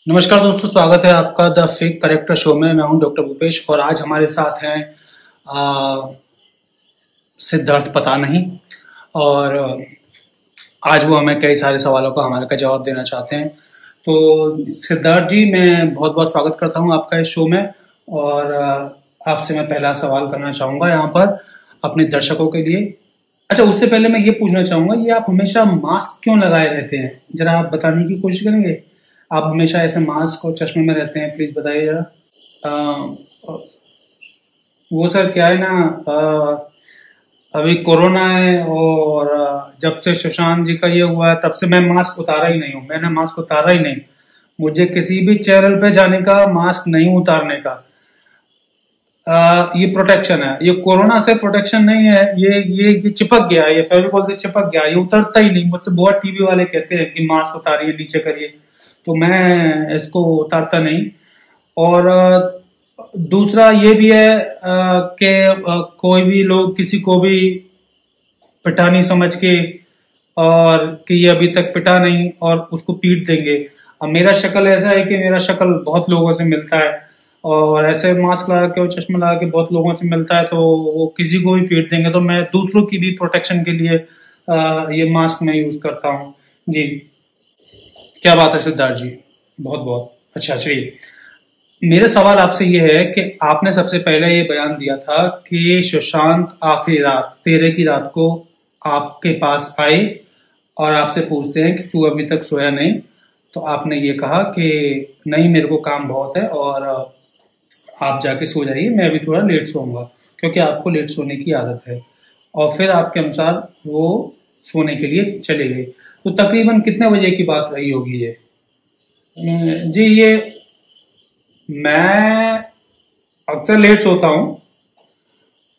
नमस्कार दोस्तों, स्वागत है आपका द फेक करेक्टर शो में। मैं हूं डॉक्टर भूपेश और आज हमारे साथ हैं आ, सिद्धार्थ पता नहीं। और आज वो हमें कई सारे सवालों का हमारे का जवाब देना चाहते हैं। तो सिद्धार्थ जी, मैं बहुत बहुत स्वागत करता हूं आपका इस शो में। और आपसे मैं पहला सवाल करना चाहूंगा यहाँ पर अपने दर्शकों के लिए। अच्छा, उससे पहले मैं ये पूछना चाहूंगा, ये आप हमेशा मास्क क्यों लगाए रहते हैं? जरा आप बताने की कोशिश करेंगे। आप हमेशा ऐसे मास्क और चश्मे में रहते हैं, प्लीज बताइए जरा। अ, वो सर क्या है ना, अभी कोरोना है और जब से सुशांत जी का ये हुआ है तब से मैं मास्क उतारा ही नहीं हूँ। मैंने मास्क उतारा ही नहीं। मुझे किसी भी चैनल पे जाने का, मास्क नहीं उतारने का। ये प्रोटेक्शन है, ये कोरोना से प्रोटेक्शन नहीं है। ये चिपक गया, ये फेविकोल से चिपक गया, ये उतरता ही नहीं। मुझसे बहुत टीवी वाले कहते हैं कि मास्क उतारिए, नीचे करिए, तो मैं इसको उतारता नहीं। और दूसरा ये भी है कि कोई भी लोग किसी को भी पिटा नहीं समझ के, और कि ये अभी तक पिटा नहीं और उसको पीट देंगे। अब मेरा शक्ल ऐसा है कि मेरा शक्ल बहुत लोगों से मिलता है, और ऐसे मास्क लगा के और चश्मा लगा के बहुत लोगों से मिलता है, तो वो किसी को भी पीट देंगे। तो मैं दूसरों की भी प्रोटेक्शन के लिए ये मास्क मैं यूज करता हूँ जी। क्या बात है सिद्धार्थ जी, बहुत बहुत अच्छा। चलिए, मेरा सवाल आपसे ये है कि आपने सबसे पहले ये बयान दिया था कि सुशांत आखिरी रात, 13 की रात को आपके पास आए और आपसे पूछते हैं कि तू अभी तक सोया नहीं। तो आपने ये कहा कि नहीं, मेरे को काम बहुत है और आप जाके सो जाइए, मैं अभी थोड़ा लेट सोऊंगा, क्योंकि आपको लेट सोने की आदत है। और फिर आपके अनुसार वो सोने के लिए चले गए। तो तकरीबन कितने बजे की बात रही होगी ये? जी, ये मैं अक्सर लेट सोता हूँ।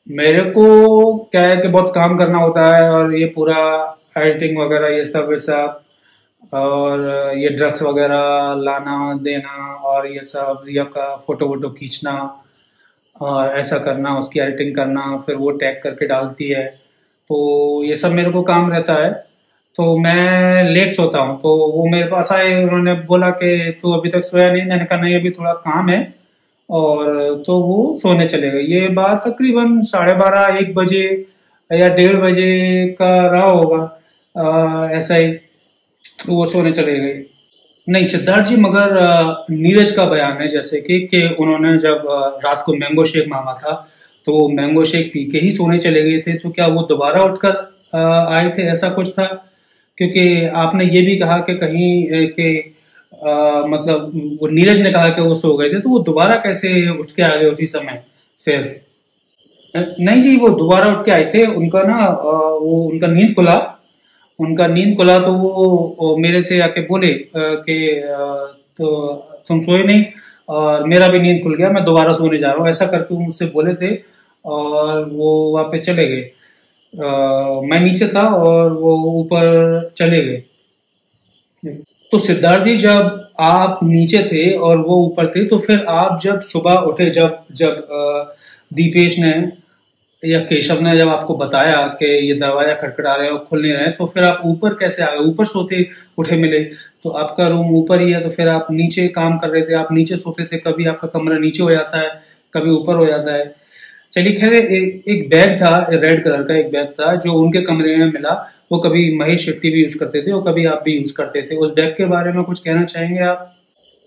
मेरे को क्या है कि बहुत काम करना होता है, और ये पूरा एडिटिंग वगैरह ये सब, और ये ड्रग्स वगैरह लाना देना, और ये सब रिया का फोटो वोटो खींचना, और ऐसा करना, उसकी एडिटिंग करना, फिर वो टैग करके डालती है। तो ये सब मेरे को काम रहता है, तो मैं लेट सोता हूँ। तो वो मेरे पास आए, उन्होंने बोला कि तू अभी तक सोया नहीं। मैंने कहा नहीं, अभी थोड़ा काम है। और तो वो सोने चले गए। ये बात तकरीबन 12:30 1 बजे या 1:30 बजे का रहा होगा, ऐसा ही। तो वो सोने चले गए। नहीं सिद्धार्थ जी, मगर नीरज का बयान है जैसे कि उन्होंने जब रात को मैंगो शेक मांगा था, तो वो मैंगो शेक पी के ही सोने चले गए थे। तो क्या वो दोबारा उठकर आए थे, ऐसा कुछ था? क्योंकि आपने ये भी कहा कि कहीं कि मतलब वो नीरज ने कहा कि वो सो गए थे, तो वो दोबारा कैसे उठ के आ गए उसी समय फिर? नहीं जी, वो दोबारा उठ के आए थे। उनका ना वो उनका नींद खुला। उनका नींद खुला तो वो मेरे से आके बोले कि तो तुम सोए नहीं, और मेरा भी नींद खुल गया, मैं दोबारा सोने जा रहा हूँ, ऐसा करके वो मुझसे बोले थे। और वो वहाँ पे चले गए। मैं नीचे था और वो ऊपर चले गए। तो सिद्धार्थ जी, जब आप नीचे थे और वो ऊपर थे, तो फिर आप जब सुबह उठे, जब जब दीपेश ने या केशव ने जब आपको बताया कि ये दरवाजा खटखटा रहे हैं और खुल नहीं रहे हैं, तो फिर आप ऊपर कैसे आ गए? ऊपर सोते उठे मिले, तो आपका रूम ऊपर ही है, तो फिर आप नीचे काम कर रहे थे, आप नीचे सोते थे। कभी आपका कमरा नीचे हो जाता है, कभी ऊपर हो जाता है। चलिए खैर, एक बैग था, रेड कलर का एक बैग था जो उनके कमरे में मिला। वो कभी महेश शेट्टी भी यूज करते थे और कभी आप भी यूज करते थे। उस बैग के बारे में कुछ कहना चाहेंगे आप?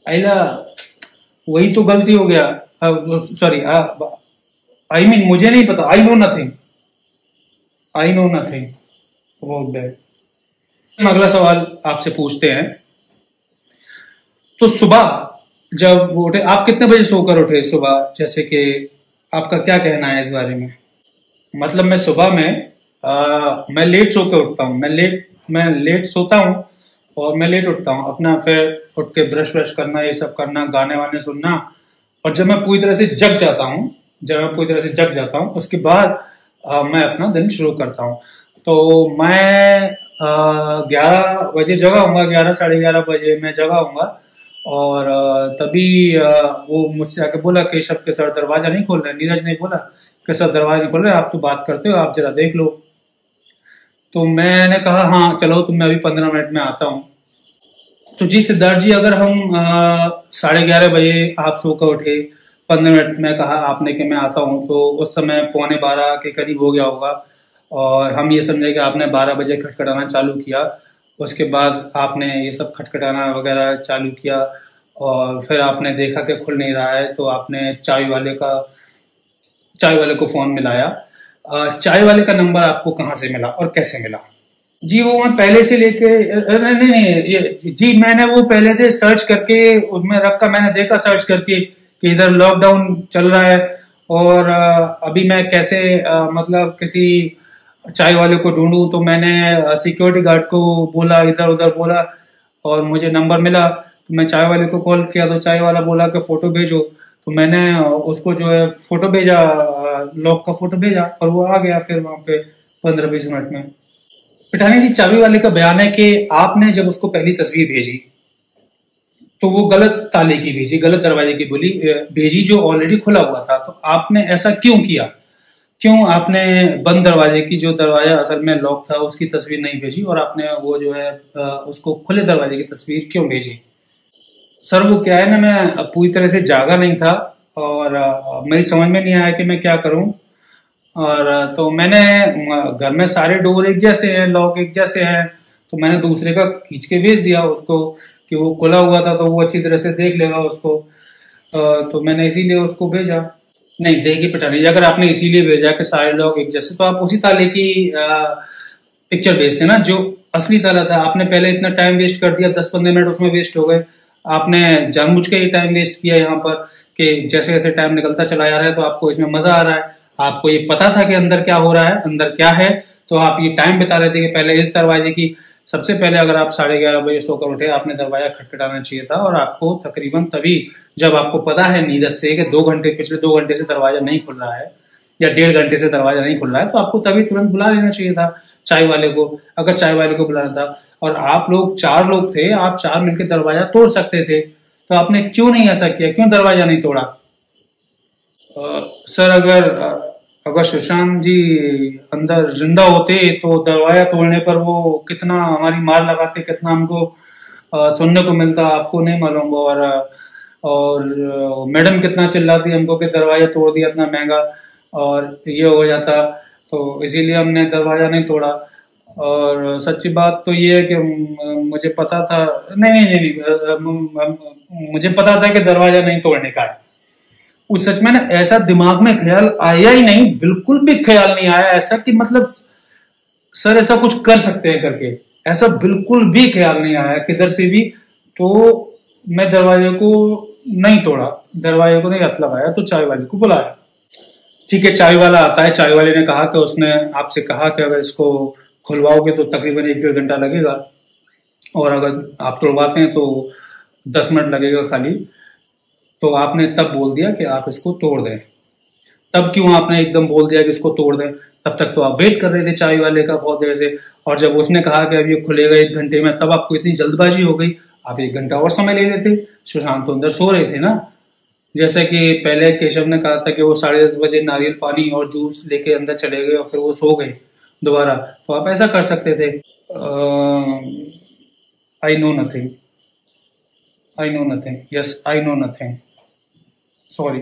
आइला, वही तो गलती हो गया। सॉरी, आई मीन मुझे नहीं पता। आई know nothing, I know nothing about that. हम अगला सवाल आपसे पूछते हैं। तो सुबह जब वो उठे, आप कितने बजे सोकर उठे सुबह? जैसे कि आपका क्या कहना है इस बारे में? मतलब मैं सुबह में मैं लेट सो के उठता हूँ। मैं लेट सोता हूँ और मैं लेट उठता हूँ। अपना फिर उठ के ब्रश व्रश करना, ये सब करना, गाने वाने सुनना। और जब मैं पूरी तरह से जग जाता हूँ, उसके बाद मैं अपना दिन शुरू करता हूँ। तो मैं 11 बजे जगा हूँगा, 11 साढ़े 11 बजे मैं जगा हूँगा। और तभी वो मुझसे आके बोला कि केशव के सर दरवाजा नहीं खोल रहे, नीरज ने बोला कि सर दरवाजा नहीं खोल रहे, आप तो बात करते हो, आप जरा देख लो। तो मैंने कहा हाँ चलो, तो मैं अभी 15 मिनट में आता हूँ। तो जी सिद्धार्थ जी, अगर हम 11:30 बजे आप सो कर उठे, 15 मिनट में कहा आपने कि मैं आता हूँ, तो उस समय 11:45 के करीब हो गया होगा और हम ये समझे कि आपने 12 बजे खटखटाना चालू किया। उसके बाद आपने ये सब खटखटाना वगैरह चालू किया और फिर आपने देखा कि खुल नहीं रहा है, तो आपने चाय वाले को फ़ोन मिलाया। चाय वाले का नंबर आपको कहाँ से मिला और कैसे मिला? जी वो मैं पहले से लेके नहीं नहीं नहीं, ये जी मैंने वो पहले से सर्च करके उसमें रखा, मैंने देखा सर्च करके कि इधर लॉकडाउन चल रहा है और अभी मैं कैसे मतलब किसी चाय वाले को ढूंढूं, तो मैंने सिक्योरिटी गार्ड को बोला, इधर उधर बोला और मुझे नंबर मिला, तो मैं चाय वाले को कॉल किया, तो चाय वाला बोला कि फोटो भेजो, तो मैंने उसको जो है फोटो भेजा, लॉक का फोटो भेजा और वो आ गया फिर वहां पे 15-20 मिनट में। पिठानी जी, चाबी वाले का बयान है कि आपने जब उसको पहली तस्वीर भेजी तो वो गलत ताले की भेजी, गलत दरवाजे की बोली भेजी जो ऑलरेडी खुला हुआ था। तो आपने ऐसा क्यों किया? क्यों आपने बंद दरवाजे की, जो दरवाजा असल में लॉक था, उसकी तस्वीर नहीं भेजी और आपने वो जो है उसको खुले दरवाजे की तस्वीर क्यों भेजी? सर वो क्या है ना, मैं पूरी तरह से जागा नहीं था और मेरी समझ में नहीं आया कि मैं क्या करूं। और तो मैंने घर में सारे डोर एक जैसे हैं, लॉक एक जैसे हैं, तो मैंने दूसरे का खींच के भेज दिया उसको कि वो खुला हुआ था तो वो अच्छी तरह से देख लेगा उसको। तो मैंने इसीलिए उसको भेजा। नहीं देखिए पठानी जी, अगर आपने इसीलिए भेजा कि सारे लॉक एक जैसे, तो आप उसी ताले की पिक्चर भेजते ना जो असली ताला था। आपने पहले इतना टाइम वेस्ट कर दिया, 10-15 मिनट उसमें वेस्ट हो गए। आपने जानबूझ के ही टाइम वेस्ट किया यहाँ पर कि जैसे जैसे टाइम निकलता चला जा रहा है तो आपको इसमें मजा आ रहा है। आपको ये पता था कि अंदर क्या हो रहा है, अंदर क्या है, तो आप ये टाइम बिता रहे थे कि पहले इस दरवाजे की, सबसे पहले अगर आप 11:30 बजे सोकर उठे, आपने दरवाजा खटखटाना चाहिए था। और आपको तकरीबन तभी, जब आपको पता है नीयत से कि पिछले 2 घंटे से दरवाजा नहीं खुल रहा है या 1.5 घंटे से दरवाजा नहीं खुल रहा है, तो आपको तभी तुरंत बुला लेना चाहिए था चाय वाले को, अगर चाय वाले को बुलाना था। और आप लोग 4 लोग थे, आप 4 मिलकर दरवाजा तोड़ सकते थे, तो आपने क्यों नहीं ऐसा किया? क्यों दरवाजा नहीं तोड़ा? सर अगर सुशांत जी अंदर जिंदा होते तो दरवाजा तोड़ने पर वो कितना हमारी मार लगाते, कितना हमको सुनने को मिलता आपको नहीं मालूम। और मैडम कितना चिल्लाती हमको कि दरवाजा तोड़ दिया इतना महंगा, और ये हो जाता। तो इसीलिए हमने दरवाजा नहीं तोड़ा। और सच्ची बात तो ये है कि मुझे पता था, नहीं नहीं नहीं, मुझे पता था कि दरवाजा नहीं तोड़ने का है। उस सच में ना ऐसा दिमाग में ख्याल आया ही नहीं, बिल्कुल भी ख्याल नहीं आया ऐसा कि मतलब सर ऐसा कुछ कर सकते हैं करके, ऐसा बिल्कुल भी ख्याल नहीं आया किधर से भी। तो मैं दरवाजे को नहीं तोड़ा, दरवाजे को नहीं हाथ लगाया, तो चाय वाले को बुलाया। ठीक है, चाय वाला आता है। चाय वाले ने कहा कि उसने आपसे कहा कि अगर इसको खुलवाओगे तो तकरीबन 1-1.5 घंटा लगेगा और अगर आप तोड़वाते हैं तो 10 मिनट लगेगा खाली। तो आपने तब बोल दिया कि आप इसको तोड़ दें। तब क्यों आपने एकदम बोल दिया कि इसको तोड़ दें? तब तक तो आप वेट कर रहे थे चाय वाले का बहुत देर से, और जब उसने कहा कि अब ये खुलेगा 1 घंटे में, तब आपको इतनी जल्दबाजी हो गई, आप 1 घंटा और समय ले लेते। सुशांत तो अंदर सो रहे थे ना, जैसे कि पहले केशव ने कहा था कि वो 10:30 बजे नारियल पानी और जूस लेके अंदर चले गए और फिर वो सो गए दोबारा, तो आप ऐसा कर सकते थे। I know nothing, I know nothing, yes I know nothing, sorry.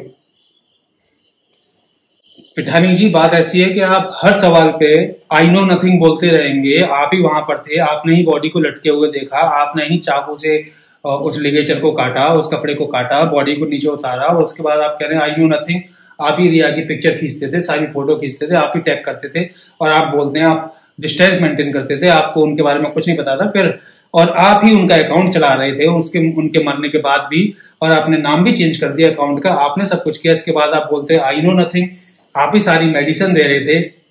Pithani ji, बात ऐसी है कि आप हर सवाल पे आई नो नथिंग बोलते रहेंगे। आप ही वहां पर थे, आपने ही बॉडी को लटके हुए देखा, आपने ही चाकू से उस लिगेचर को काटा, उस कपड़े को काटा, बॉडी को नीचे उतारा, और उसके बाद आप कह रहे हैं आई नो नथिंग। आप ही रिया की पिक्चर खींचते थे, सारी फोटो खींचते थे, आप ही टैग करते थे, और आप बोलते हैं आप डिस्टेंस मेंटेन करते थे, आपको उनके बारे में कुछ नहीं पता था फिर, और आप ही उनका अकाउंट चला रहे थे उनके मरने के बाद भी, और आपने नाम भी चेंज कर दिया अकाउंट का, आपने सब कुछ किया। इसके बाद आप बोलते हैं आई नो नथिंग। आप ही सारी मेडिसिन दे रहे थे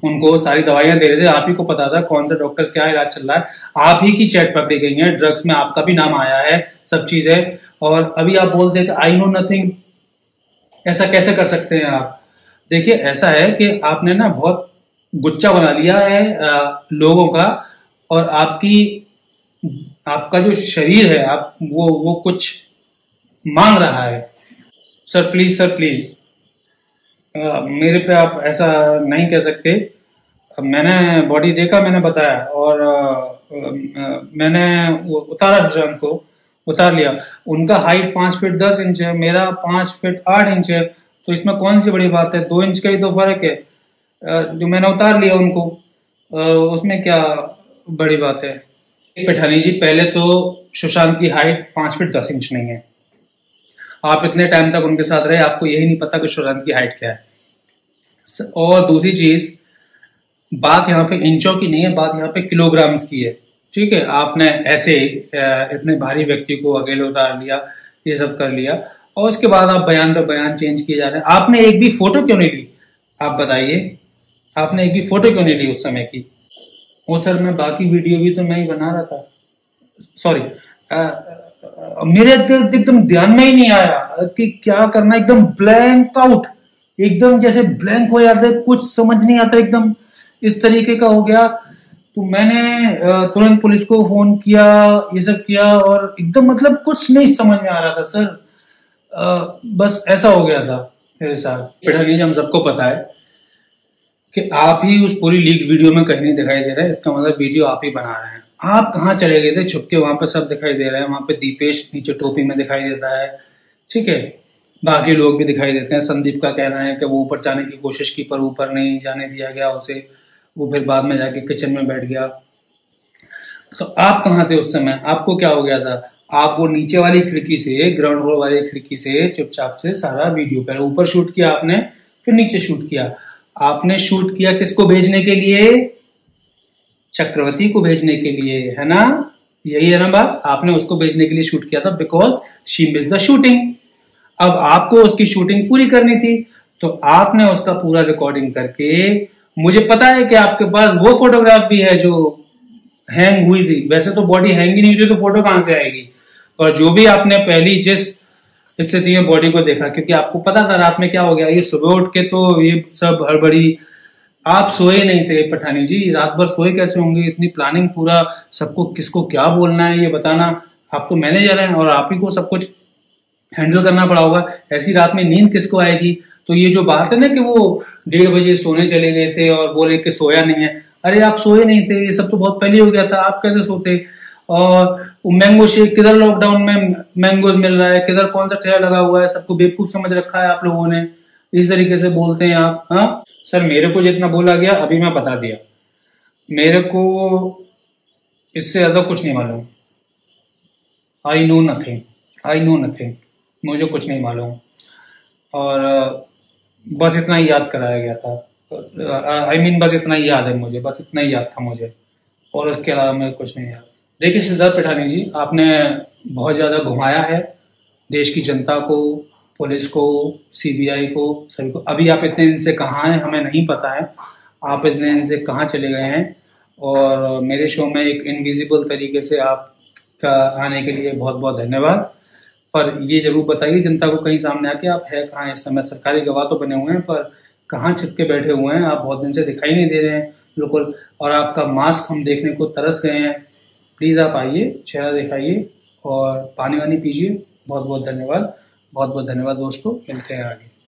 उनको, सारी दवाइयां दे रहे थे, आप ही को पता था कौन सा डॉक्टर क्या इलाज चल रहा है, आप ही की चैट पकड़ी गई है, ड्रग्स में आपका भी नाम आया है, सब चीज है, और अभी आप बोलते हैं आई नो नथिंग। ऐसा कैसे कर सकते हैं आप? देखिए ऐसा है कि आपने ना बहुत गुच्चा बना लिया है लोगों का, और आपका जो शरीर है, आप वो कुछ मांग रहा है। सर प्लीज, सर प्लीज, मेरे पे आप ऐसा नहीं कह सकते। मैंने बॉडी देखा, मैंने बताया, और मैंने उतारा सुशांत को, उतार लिया। उनका हाइट 5 फीट 10 इंच है, मेरा 5 फीट 8 इंच है, तो इसमें कौन सी बड़ी बात है, 2 इंच का ही तो फर्क है। जो मैंने उतार लिया उनको, उसमें क्या बड़ी बात है। पैठानी जी, पहले तो सुशांत की हाइट 5 फीट 10 इंच नहीं है। आप इतने टाइम तक उनके साथ रहे, आपको यही नहीं पता कि सुशांत की हाइट क्या है। और दूसरी चीज, बात यहाँ पे इंचों की नहीं है, बात यहाँ पे किलोग्राम्स की है। ठीक है, आपने ऐसे इतने भारी व्यक्ति को अकेले उतार लिया, ये सब कर लिया, और उसके बाद आप बयान पे बयान चेंज किए जा रहे हैं। आपने एक भी फोटो क्यों नहीं ली, आप बताइए, आपने एक भी फोटो क्यों नहीं ली उस समय की? वो सर, मैं बाकी वीडियो भी तो मैं ही बना रहा था, सॉरी। मेरे एकदम ध्यान में ही नहीं आया कि क्या करना, एकदम ब्लैंक आउट, एकदम जैसे ब्लैंक हो जाते, कुछ समझ नहीं आता, एकदम इस तरीके का हो गया। तो मैंने तुरंत पुलिस को फोन किया, ये सब किया, और एकदम मतलब कुछ नहीं समझ में आ रहा था सर। बस ऐसा हो गया था मेरे साथ। पैठानी जी, हम सबको पता है कि आप ही उस पूरी लीक वीडियो में कहीं नहीं दिखाई दे रहे हैं, इसका मतलब वीडियो आप ही बना रहे हैं। आप कहाँ चले गए थे छुप के? वहां पे सब दिखाई दे रहे हैं, वहां पे दीपेश नीचे टोपी में दिखाई देता है, ठीक है, बाकी लोग भी दिखाई देते हैं। संदीप का कहना है कि वो ऊपर जाने की कोशिश की पर ऊपर नहीं जाने दिया गया उसे, वो फिर बाद में जाके किचन में बैठ गया। तो आप कहाँ थे उस समय? आपको क्या हो गया था? आप वो नीचे वाली खिड़की से, ग्राउंड फ्लोर वाली खिड़की से चुपचाप से सारा वीडियो, पहले ऊपर शूट किया आपने, फिर नीचे शूट किया। आपने शूट किया किसको भेजने के लिए? चक्रवर्ती को भेजने के लिए, है ना? यही है ना बात? आपने उसको भेजने के लिए शूट किया था, because she miss the shooting. अब आपको उसकी शूटिंग पूरी करनी थी, तो आपने उसका पूरा रिकॉर्डिंग करके, मुझे पता है कि आपके पास वो फोटोग्राफ भी है जो हैंग हुई थी। वैसे तो बॉडी हैंग ही नहीं हुई तो फोटो कहां से आएगी? और जो भी आपने पहली जिस स्थिति में बॉडी को देखा, क्योंकि आपको पता था रात में क्या हो गया, ये सुबह उठ के तो ये सब हड़बड़ी, आप सोए नहीं थे पठानी जी, रात भर सोए कैसे होंगे? इतनी प्लानिंग, पूरा सबको किसको क्या बोलना है ये बताना, आप तो मैनेजर हैं और आप ही को सब कुछ हैंडल करना पड़ा होगा। ऐसी रात में नींद किसको आएगी? तो ये जो बात है ना कि वो 1:30 बजे सोने चले गए थे और बोले कि सोया नहीं है, अरे आप सोए नहीं थे, ये सब तो बहुत पहले हो गया था, आप कैसे सोते? और मैंगो शेक, किधर लॉकडाउन में मैंगो मिल रहा है, किधर कौन सा ठेला लगा हुआ है, सबको बेवकूफ समझ रखा है आप लोगों ने, इस तरीके से बोलते हैं आप। हाँ सर, मेरे को जितना बोला गया अभी मैं बता दिया, मेरे को इससे ज्यादा कुछ नहीं मालूम। आई know nothing, I know nothing, मुझे कुछ नहीं मालूम। और बस इतना ही याद कराया गया था। आई मीन बस इतना ही याद है मुझे, बस इतना ही याद था मुझे, और उसके अलावा मेरे कुछ नहीं याद। देखिए सिद्धार्थ पैठानी जी, आपने बहुत ज्यादा घुमाया है देश की जनता को, पुलिस को, सीबीआई को, सभी को। अभी आप इतने दिन से कहाँ हैं हमें नहीं पता है, आप इतने दिन से कहाँ चले गए हैं। और मेरे शो में एक इनविजिबल तरीके से आपका आने के लिए बहुत बहुत धन्यवाद। पर ये जरूर बताइए जनता को कहीं सामने आके, आप है कहाँ इस समय? सरकारी गवाह तो बने हुए हैं, पर कहाँ छिप के बैठे हुए हैं? आप बहुत दिन से दिखाई नहीं दे रहे हैं बिल्कुल, और आपका मास्क हम देखने को तरस गए हैं। प्लीज़ आप आइए, चेहरा दिखाइए और पानी वानी पीजिए। बहुत बहुत धन्यवाद, बहुत बहुत धन्यवाद दोस्तों, मिलते हैं आगे।